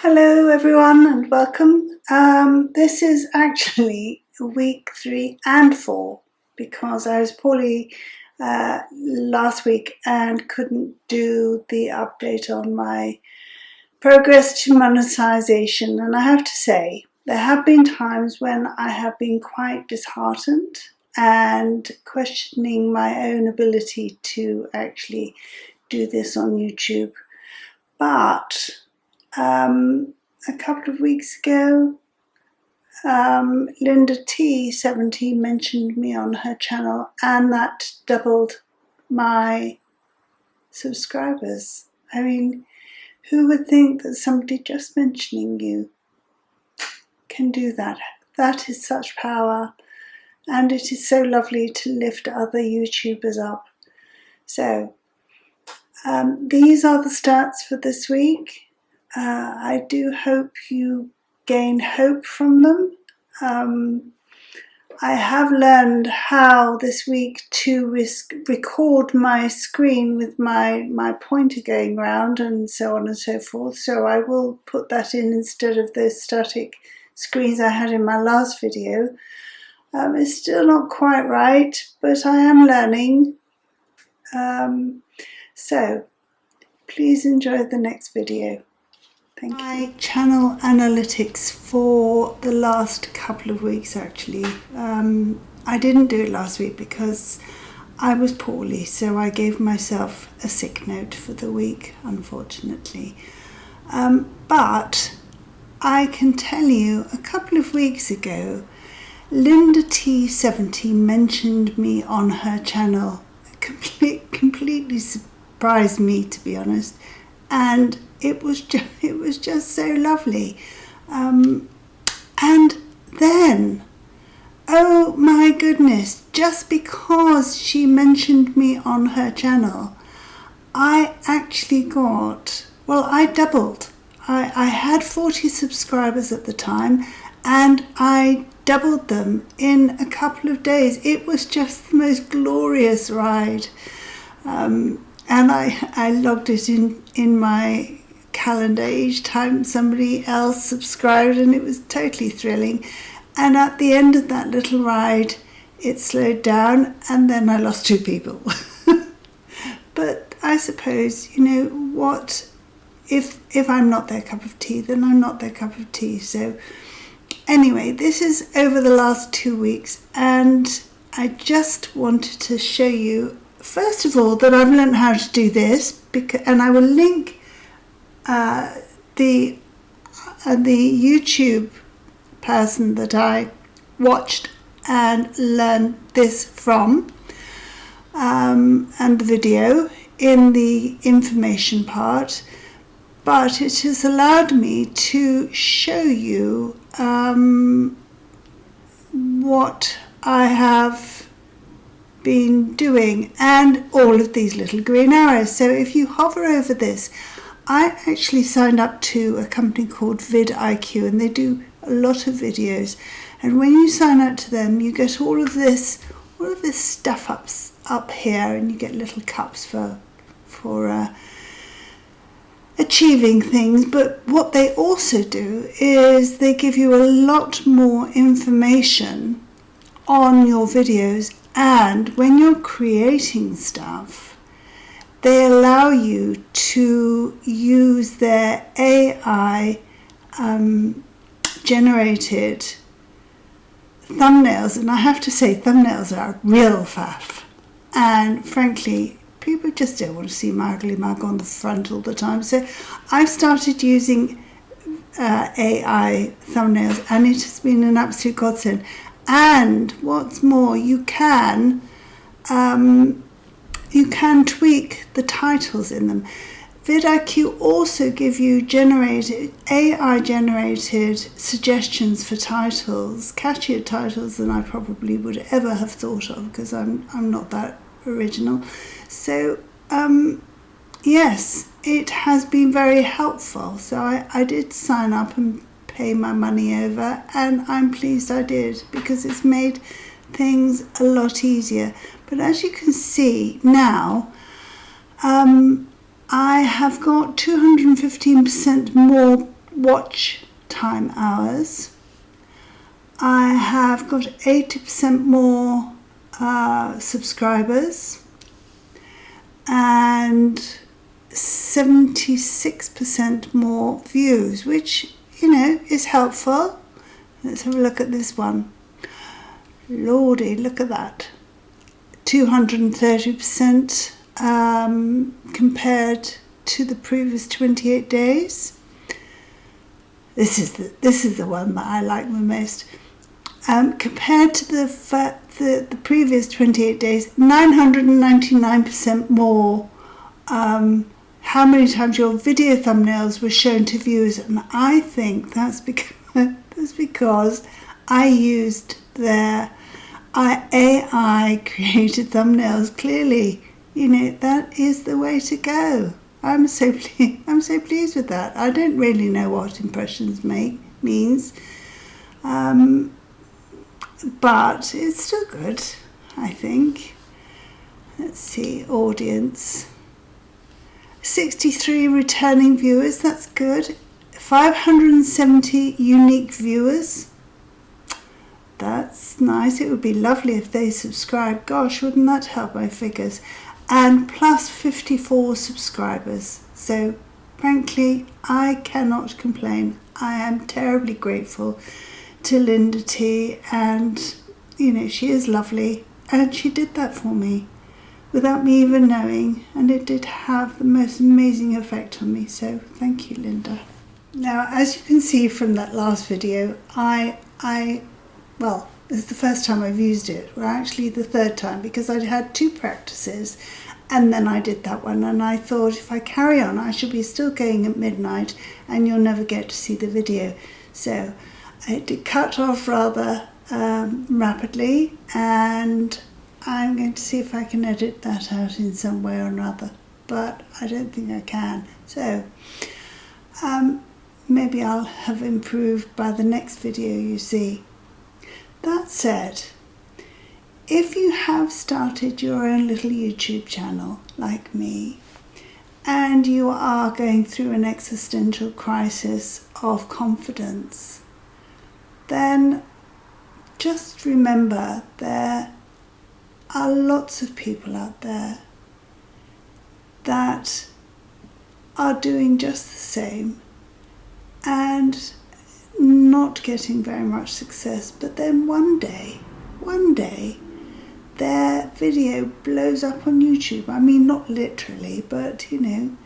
Hello everyone and welcome. This is actually week 3 and 4 because I was poorly last week and couldn't do the update on my progress to monetisation, and I have to say there have been times when I have been quite disheartened and questioning my own ability to actually do this on YouTube. But a couple of weeks ago, Linda T17 mentioned me on her channel, and that doubled my subscribers. I mean, who would think that somebody just mentioning you can do that? That is such power, and it is so lovely to lift other YouTubers up. So, these are the stats for this week. I do hope you gain hope from them. I have learned how this week to record my screen with my pointer going round and so on and so forth, so I will put that in instead of those static screens I had in my last video. It's still not quite right, but I am learning. So please enjoy the next video. Thank you. My channel analytics for the last couple of weeks actually. I didn't do it last week because I was poorly, so I gave myself a sick note for the week, unfortunately. But I can tell you a couple of weeks ago, Linda T70 mentioned me on her channel. Completely surprised me, to be honest, and it was just so lovely. And then, oh my goodness, just because she mentioned me on her channel, I actually got, well, I doubled. I had 40 subscribers at the time, and I doubled them in a couple of days. It was just the most glorious ride. And I logged it in my calendar each time somebody else subscribed, and it was totally thrilling. And at the end of that little ride, it slowed down, and then I lost 2 people. But I suppose, you know what, if I'm not their cup of tea, then I'm not their cup of tea. So anyway, this is over the last 2 weeks, and I just wanted to show you, first of all, that I've learned how to do this, and I will link the YouTube person that I watched and learned this from, and the video in the information part. But it has allowed me to show you what I have been doing, and all of these little green arrows. So if you hover over this, I actually signed up to a company called vidIQ, and they do a lot of videos, and when you sign up to them, you get all of this stuff up here, and you get little cups for achieving things. But what they also do is they give you a lot more information on your videos, and when you're creating stuff, they allow you to use their AI generated thumbnails. And I have to say, thumbnails are real faff, and frankly, people just don't want to see my ugly mug on the front all the time. So I've started using AI thumbnails, and it has been an absolute godsend. And what's more, you can tweak the titles in them. vidIQ also give you AI generated suggestions for titles, catchier titles than I probably would ever have thought of, because I'm not that original. So yes, it has been very helpful. So I did sign up and pay my money over, and I'm pleased I did, because it's made things a lot easier. But as you can see now, I have got 215% more watch time hours. I have got 80% more subscribers and 76% more views, which, you know, is helpful. Let's have a look at this one. Lordy, look at that. 230% compared to the previous 28 days. This is the one that I like the most. Compared to the previous 28 days, 999% more. How many times your video thumbnails were shown to viewers, and I think that's because I used their AI created thumbnails. Clearly, you know, that is the way to go. I'm so pleased with that. I don't really know what impressions means, but it's still good, I think. Let's see, audience. 63 returning viewers, that's good. 570 unique viewers. That's nice. It would be lovely if they subscribed. Gosh, wouldn't that help my figures? And plus 54 subscribers. So, frankly, I cannot complain. I am terribly grateful to Linda T, and, you know, she is lovely, and she did that for me without me even knowing, and it did have the most amazing effect on me. So, thank you, Linda. Now, as you can see from that last video, well, this is the first time I've used it. Well, actually the third time, because I'd had 2 practices and then I did that one, and I thought if I carry on I should be still going at midnight and you'll never get to see the video. So I did cut off rather rapidly, and I'm going to see if I can edit that out in some way or another, but I don't think I can. So maybe I'll have improved by the next video you see. That said, if you have started your own little YouTube channel like me, and you are going through an existential crisis of confidence, then just remember there are lots of people out there that are doing just the same and not getting very much success, but then one day their video blows up on YouTube. I mean, not literally, but you know,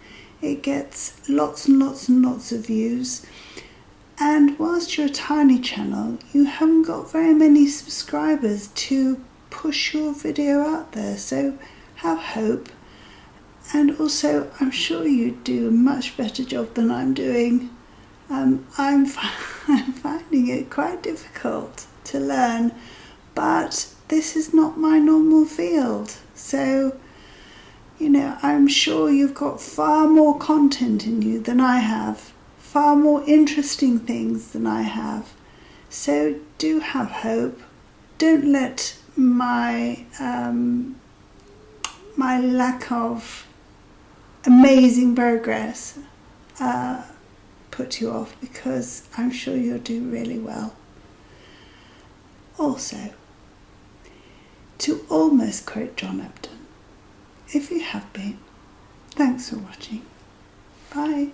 it gets lots and lots and lots of views, and whilst you're a tiny channel, you haven't got very many subscribers to push your video out there. So have hope, and also I'm sure you do a much better job than I'm doing. I'm finding it quite difficult to learn, but this is not my normal field. So, you know, I'm sure you've got far more content in you than I have, far more interesting things than I have. So do have hope. Don't let my lack of amazing progress put you off, because I'm sure you'll do really well. Also, to almost quote John Upton, if you have been, thanks for watching. Bye.